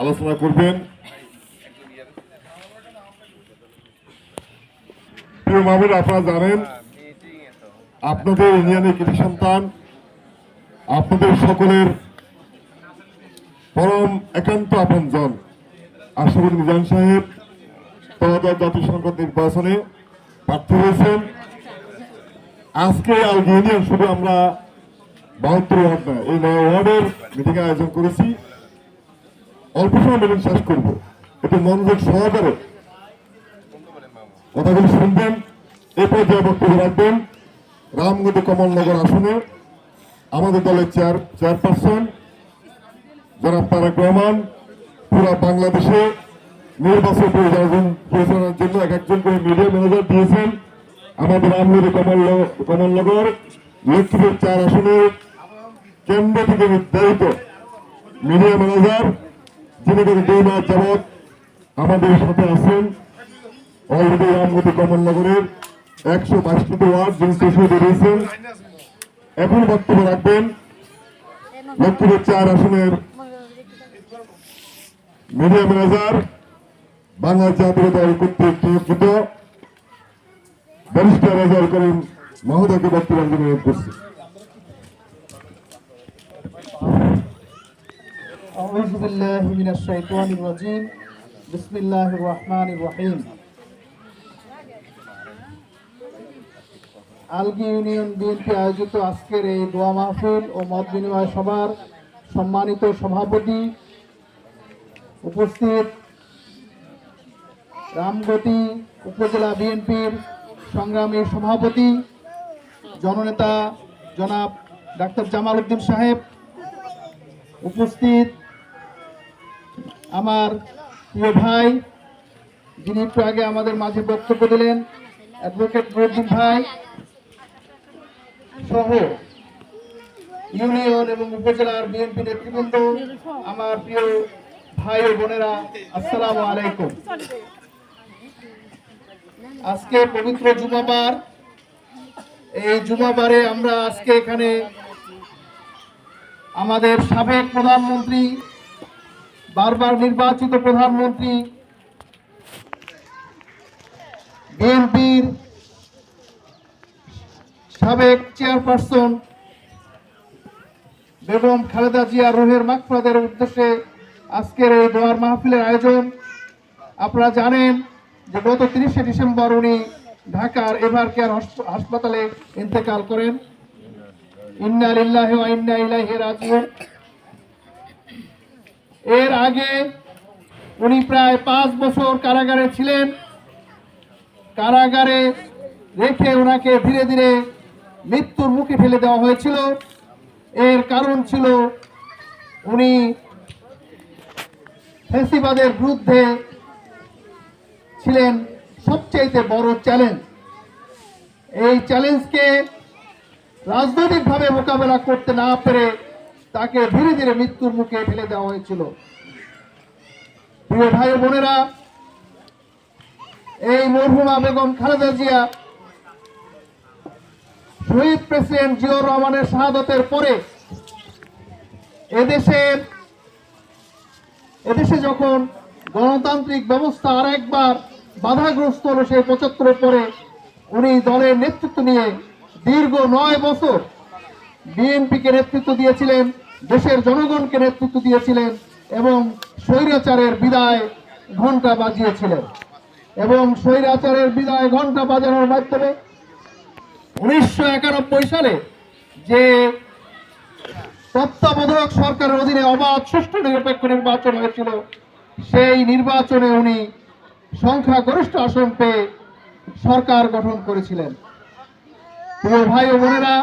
আলোচনা করবেন। প্রিয় মাহবুব, আপনারা জানেন আপনাদের ইউনিয়নের কৃতি সন্তান, আপনাদের সকলের পরম একান্ত আপনজন আশরাফুল মিজান সাহেব ত্রয়োদশ জাতীয় সংসদ নির্বাচনে প্রার্থী হয়েছেন। আজকে আলগী ইউনিয়ন শুধু আমরা 72 ওয়ার্ড না, এই 9 ওয়ার্ডের মিটিং আয়োজন করেছি। অল্প সময় মিটিং শেষ করবো, একটু মনোযোগ সহকারে কথাগুলি শুনবেন। এই পর্যায়ে বক্তব্য রাখবেন রামগতি কমলনগর আসনে আমাদের দলের চেয়ারপারসন জনাব তারেক রহমান। পুরা বাংলাদেশে নির্বাচন পরিচালনার জন্য এক একজন করে মিডিয়া ম্যানেজার দিয়েছেন। আমাদের রামগতি কমলনগর লক্ষ্মীপুর 4 আসনের কেন্দ্র থেকে নির্ধারিত মিডিয়া ম্যানেজার, যিনি গত 2 মাস যাবৎ আমাদের সাথে আছেন। অলরেডি রামগতি কমলনগরের 122টি ওয়ার্ড যিনি চেষ্টা বেরিয়েছেন। এখন বক্তব্য রাখবেন লক্ষ্মীপুর 4 আসনের মিডিয়া ম্যানেজার, বাংলাদেশ জাতীয় দল কর্তৃক নিয়োজিত ব্যারিস্টার রেজাউল করিম মহোদয়কে বক্তব্য অনুরোধ করছি। আউযু বিল্লাহি মিনাশ শাইতানির রাজীম। বিসমিল্লাহির রহমানির রহিম। আলগী ইউনিয়ন বিএনপি আয়োজিত আজকের এই দোয়া মাহফিল ও মত বিনিময় সভার সম্মানিত সভাপতি, উপস্থিত রামগতি উপজেলা বিএনপির সংগ্রামী সভাপতি জননেতা জনাব ডাক্তার জামাল উদ্দিন সাহেব, উপস্থিত আমার প্রিয় ভাই যিনি একটু আগে আমাদের মাঝে বক্তব্য দিলেন অ্যাডভোকেট নুরুদ্দিন ভাই সহ ইউনিয়ন এবং উপজেলার বিএনপি নেতৃবৃন্দ, আমার প্রিয় ভাই ও বোনেরা, আসসালামু আলাইকুম। আজকে পবিত্র জুমাবার, এই জুমাবারে আমরা আজকে এখানে আমাদের সাবেক প্রধানমন্ত্রী, বারবার নির্বাচিত প্রধানমন্ত্রী, বিএনপির সাবেক চেয়ারপারসন বেগম খালেদা জিয়া রুহের মাগফিরাতের উদ্দেশ্যে আজকের এই দোয়ার মাহফিলের আয়োজন। আপনারা জানেন যে গত 30শে ডিসেম্বর উনি ঢাকার এভার কেয়ার হাসপাতালে ইন্তেকাল করেন। ইন্না লিল্লাহি ওয়া ইন্না ইলাইহি রাজিউন। এর আগে উনি প্রায় 5 বছর কারাগারে ছিলেন। কারাগারে রেখে ওনাকে ধীরে ধীরে মৃত্যুর মুখে ফেলে দেওয়া হয়েছিল। এর কারণ ছিল উনি ফ্যাসিবাদের বিরুদ্ধে ছিলেন সবচেয়ে বড় চ্যালেঞ্জ। এই চ্যালেঞ্জকে রাজনৈতিকভাবে মোকাবেলা করতে না পেরে তাকে ধীরে ধীরে মৃত্যুর মুখে ফেলে দেওয়া হয়েছিল। প্রিয় ভাই বোনেরা, এই মরহুমা বেগম খালেদা জিয়া শহীদ প্রেসিডেন্ট জিয়াউর রহমানের শাহাদতের পরে এদেশে যখন গণতান্ত্রিক ব্যবস্থা আর একবার বাধাগ্রস্ত হলো, সেই 75 পরে উনি দলের নেতৃত্ব নিয়ে দীর্ঘ 9 বছর বিএনপিকে নেতৃত্ব দিয়েছিলেন, দেশের জনগণকে নেতৃত্ব দিয়েছিলেন এবং স্বৈরাচারের বিদায় ঘণ্টা বাজিয়েছিলেন। এবং স্বৈরাচারের বিদায় ঘণ্টা বাজানোর মাধ্যমে 1991 সালে যে তত্ত্বাবধায়ক সরকারের অধীনে অবাধ সুষ্ঠু নিরপেক্ষ নির্বাচন হয়েছিল, সেই নির্বাচনে উনি সংখ্যাগরিষ্ঠ আসন পেয়ে সরকার গঠন করেছিলেন। প্রিয় ভাই ও বোনেরা,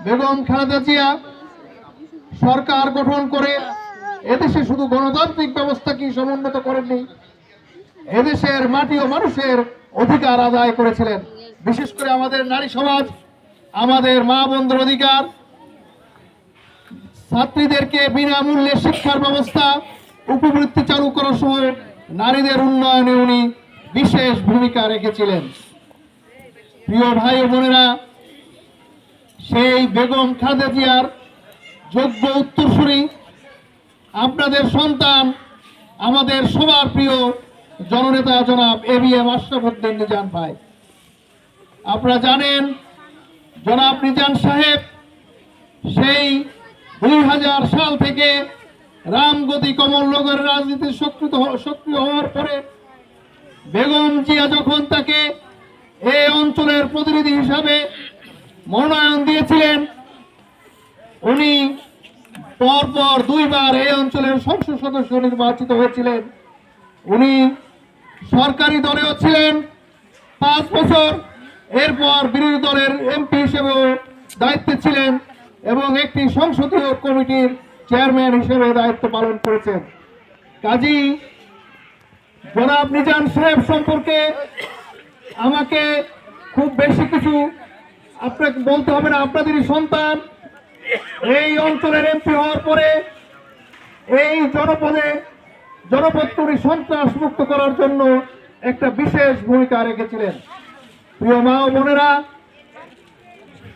বেগম খালেদা জিয়া সরকার গঠন করে এদেশে শুধু গণতান্ত্রিক ব্যবস্থাকে সমুন্নত করেননি, এদেশের মাটি ও মানুষের অধিকার আদায় করেছিলেন। বিশেষ করে আমাদের নারী সমাজ, আমাদের মা বোনদের অধিকার, ছাত্রীদেরকে বিনামূল্যে শিক্ষার ব্যবস্থা, উপবৃত্তি চালু করা সহ নারীদের উন্নয়নে উনি বিশেষ ভূমিকা রেখেছিলেন। প্রিয় ভাই ও বোনেরা, সেই বেগম খালেদা জিয়ার যোগ্য উত্তরসূরি আপনাদের সন্তান, আমাদের সবার প্রিয় জননেতা জনাব ABM আশরাফ উদ্দিন নিজান ভাই। আপনারা জানেন জনাব নিজান সাহেব সেই 2000 সাল থেকে রামগতি কমলনগরের রাজনীতি সক্রিয় হওয়ার পরে বেগম জিয়া যখন তাকে এই অঞ্চলের প্রতিনিধি হিসাবে মনোনয়ন দিয়েছিলেন, উনি পরপর 2 বার এই অঞ্চলের সংসদ সদস্য নির্বাচিত হয়েছিলেন। উনি সরকারি দলেও ছিলেন 5 বছর, এরপর বিরোধী দলের এমপি হিসেবেও দায়িত্বে ছিলেন এবং একটি সংসদীয় কমিটির চেয়ারম্যান হিসেবে দায়িত্ব পালন করেছেন। কাজী জনাব নিজান সাহেব সম্পর্কে আমাকে খুব বেশি কিছু আপনাকে বলতে হবে না। আপনাদেরই সন্তান এই অঞ্চলের এমপি হওয়ার পরে এই জনপদকে সন্ত্রাস মুক্ত করার জন্য একটা বিশেষ ভূমিকা রেখেছিলেন। প্রিয় মা ও বোনেরা,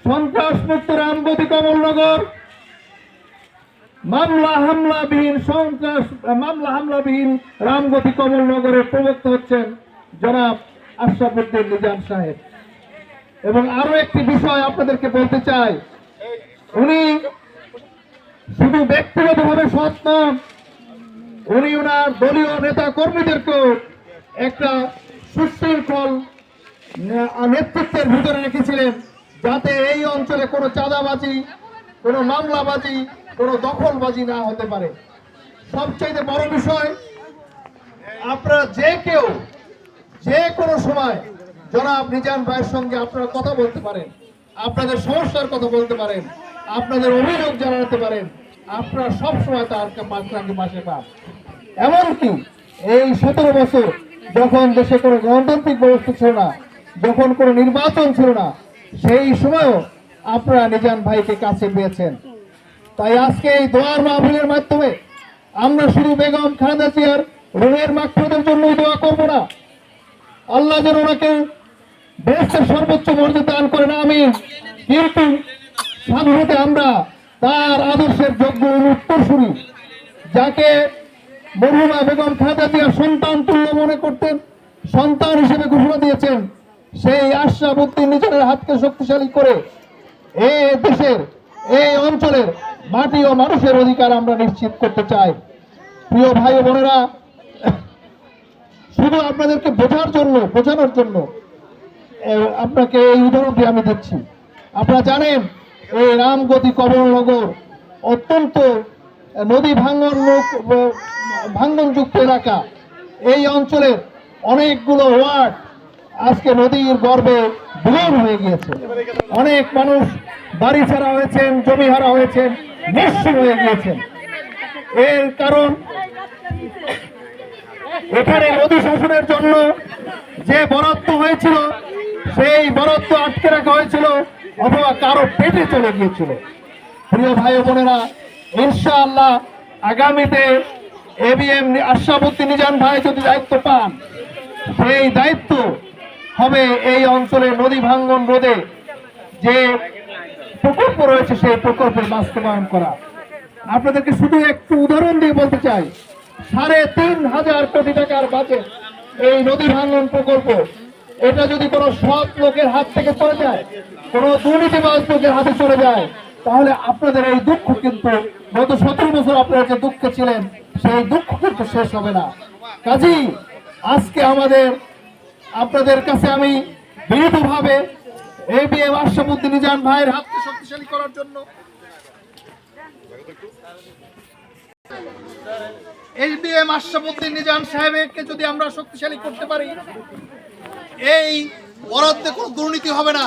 সন্ত্রাস মুক্ত রামগতি কমলনগর মামলা হামলাবিহীন রামগতি কমলনগরের প্রবক্তা হচ্ছেন জনাব আশরাফ উদ্দিন নিজাম সাহেব। এবং আরো একটি বিষয় আপনাদেরকে বলতে চাই, উনি শুধু ব্যক্তিগতভাবে সৎ নন, উনি ওনার দলীয় নেতা কর্মীদেরকেও একটা সুশৃঙ্খল নেতৃত্বের ভিতরে রেখেছিলেন, যাতে এই অঞ্চলে কোনো চাঁদাবাজি, কোনো মামলাবাজি, কোনো দখলবাজি না হতে পারে। সবচেয়ে বড় বিষয়, আপনারা যে কেউ যে কোনো সময় জনাব নিজান ভাইয়ের সঙ্গে আপনারা কথা বলতে পারেন, আপনাদের সমস্যার কথা বলতে পারেন, আপনাদের অভিযোগ জানাতে পারেন। আপনারা সবসময় তার পাশে পান। এমনকি এই 17 বছর যখন দেশে কোনো গণতান্ত্রিক ব্যবস্থা ছিল না, যখন কোনো নির্বাচন ছিল না, সেই সময়ও আপনারা নিজান ভাইকে কাছে পেয়েছেন। তাই আজকে এই দোয়ার মাহফিলের মাধ্যমে আমরা শুধু বেগম খালেদা জিয়ার রুহের মাগফিরাতের জন্যই দোয়া করব না, আল্লাহ যেন ওনাকে বেহেশতের সর্বোচ্চ মর্যাদা দান করেন, আমিন। কিন্তু সাথে সাথে আমরা তার আদর্শের যোগ্য উত্তরসূরি, যাকে মরহুমা বেগম খালেদা জিয়ার সন্তান তুল্য মনে করতেন, সন্তান হিসেবে ঘোষণা দিয়েছেন, সেই আশরাফ উদ্দিন নিজানের হাতকে শক্তিশালী করে এই দেশের এই অঞ্চলের মাটি ও মানুষের অধিকার আমরা নিশ্চিত করতে চাই। প্রিয় ভাই ও বোনেরা, শুধু আপনাদেরকে বোঝানোর জন্য আপনাকে এই উদাহরণটি আমি দিচ্ছি। আপনারা জানেন এই রামগতি কমলনগর অত্যন্ত নদী ভাঙ্গনযুক্ত এলাকা। এই অঞ্চলের অনেকগুলো ওয়ার্ড আজকে নদীর গর্ভে বিলীন হয়ে গিয়েছে। অনেক মানুষ বাড়ি ছাড়া হয়েছেন, জমি হারা হয়েছেন, নিঃস্ব হয়ে গিয়েছেন। এর কারণ এখানে নদী শাসনের জন্য যে বরাদ্দ হয়েছিল, সেই বরাদ্দ আটকে রাখা হয়েছিল অথবা কারো পেটে চলে গিয়েছিল। প্রিয় ভাই বোনেরা, ইনশাআল্লাহ আগামীতে ABM আশরাফ উদ্দিন নিজান ভাই যদি দায়িত্ব পান, সেই দায়িত্ব হবে এই অঞ্চলের নদী ভাঙ্গন রোধে যে প্রকল্প রয়েছে সেই প্রকল্পের বাস্তবায়ন করা। আপনাদেরকে শুধু একটু উদাহরণ দিয়ে বলতে চাই, 3,500 কোটি টাকার বাজেট এই নদী ভাঙ্গন প্রকল্প। এটা যদি কোনো সৎ লোকের হাত থেকে চলে যায়, কোনো দুর্নীতিবাজ লোকের হাতে চলে যায়, তাহলে আপনাদের এই দুঃখ কিন্তু গত 17 বছর আপনারা যে দুঃখে ছিলেন, সেই দুঃখ কিন্তু শেষ হবে না। কাজেই আজকে আপনাদের কাছে আমি বিনীতভাবে ABM আশরাফ উদ্দিন নিজান ভাইয়ের হাতকে শক্তিশালী করার জন্য ABM আশরাফ উদ্দিন নিজান সাহেবকে যদি আমরা শক্তিশালী করতে পারি, এই বরাদ্দে কোনো দুর্নীতি হবে না।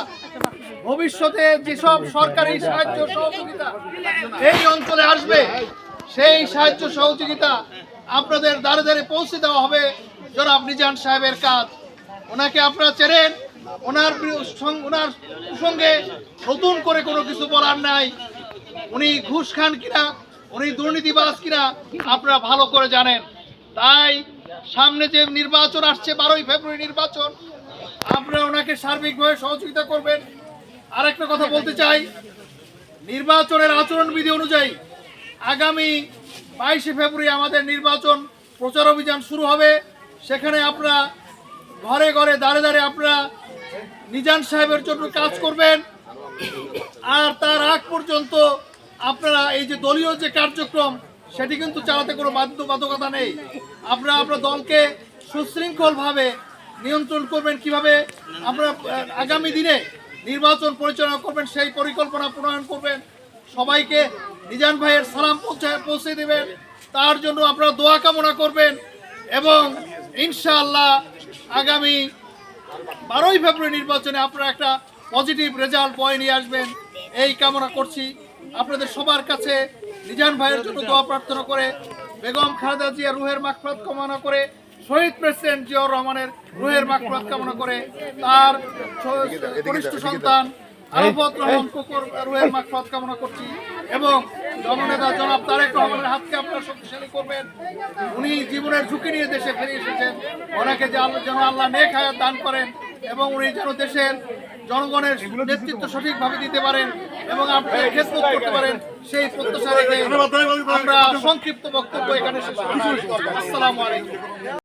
ভবিষ্যতে যেসব সরকারি সাহায্য সহযোগিতা এই অঞ্চলে আসবে, সেই সাহায্য সহযোগিতা আপনাদের দ্বারে দ্বারে পৌঁছে দেওয়া হবে জনাব নিজান সাহেবের কাজ। ওনাকে আপনারা চেনেন, ওনার সঙ্গে নতুন করে কোনো কিছু বলার নাই। উনি ঘুষ খান কিনা, উনি দুর্নীতিবাজ কিনা আপনারা ভালো করে জানেন। তাই সামনে যে নির্বাচন আসছে, 12ই ফেব্রুয়ারি নির্বাচন, আপনারা ওনাকে সার্বিকভাবে সহযোগিতা করবেন। আরেকটা কথা বলতে চাই, নির্বাচনের আচরণবিধি অনুযায়ী আগামী 22শে ফেব্রুয়ারি আমাদের নির্বাচন প্রচার অভিযান শুরু হবে। সেখানে আপনারা ঘরে ঘরে দাঁড়ে দাঁড়ে আপনারা নিজান সাহেবের জন্য কাজ করবেন। আর তার আগ পর্যন্ত আপনারা এই যে দলীয় যে কার্যক্রম সেটি কিন্তু চালাতে কোনো বাধ্যবাধকতা নেই। আপনারা আপনার দলকে সুশৃঙ্খলভাবে নিয়ন্ত্রণ করবেন, কিভাবে আপনারা আগামী দিনে নির্বাচন পরিচালনা করবেন সেই পরিকল্পনা প্রণয়ন করবেন। সবাইকে নিজান ভাইয়ের সালাম পৌঁছে দেবেন, তার জন্য আপনারা দোয়া কামনা করবেন এবং ইনশাআল্লাহ আগামী 12ই ফেব্রুয়ারি নির্বাচনে আপনারা একটা পজিটিভ রেজাল্ট বয়ে নিয়ে আসবেন এই কামনা করছি। আপনাদের সবার কাছে নিজান ভাইয়ের জন্য দোয়া প্রার্থনা করে, বেগম খালেদা জিয়া রুহের মাগফিরাত কামনা করে, শহীদ প্রেসিডেন্ট জিয়াউর রহমানের রুহের মাগফিরাত কামনা করে, তার কনিষ্ঠ সন্তান আরাফাত রহমান কুকুর রুহের মাগফিরাত কামনা করছি এবং জননেতা জনাব তারেক রহমানের হাতকে আপনারা শক্তিশালী করবেন। উনি জীবনের ঝুঁকি নিয়ে দেশে ফিরে এসেছেন, ওনাকে যেন আল্লাহ নেক হায়াত দান করেন এবং উনি যেন দেশের জনগণের নেতৃত্ব সঠিকভাবে দিতে পারেন এবং আপনাদের খেদমত করতে পারেন, সেই প্রত্যাশা রেখে আমরা সংক্ষিপ্ত বক্তব্য এখানে শেষ করছি। আসসালামু আলাইকুম।